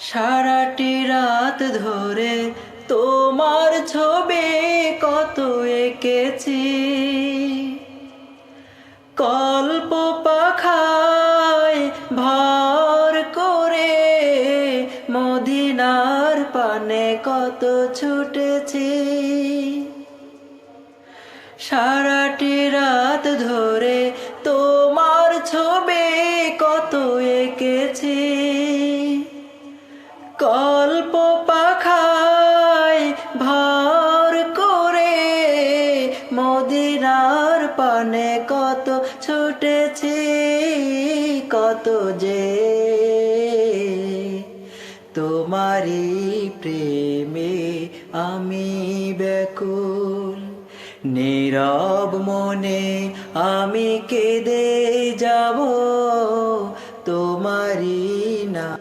সারাটি রাত ধরে তোমার ছবি কত এঁকেছি, কল্প পাখায় ভর করে মদিনার পানে কত ছুটেছি। সারাটি রাত ধরে তোমার ছবি কত এঁকেছি, কল্প পাখায় ভর করে মদিনার পানে কত ছুটেছি। কত যে তোমারি প্রেমে আমি ব্যাকুল, নীরব মনে আমি কেঁদে যাব তোমারি না।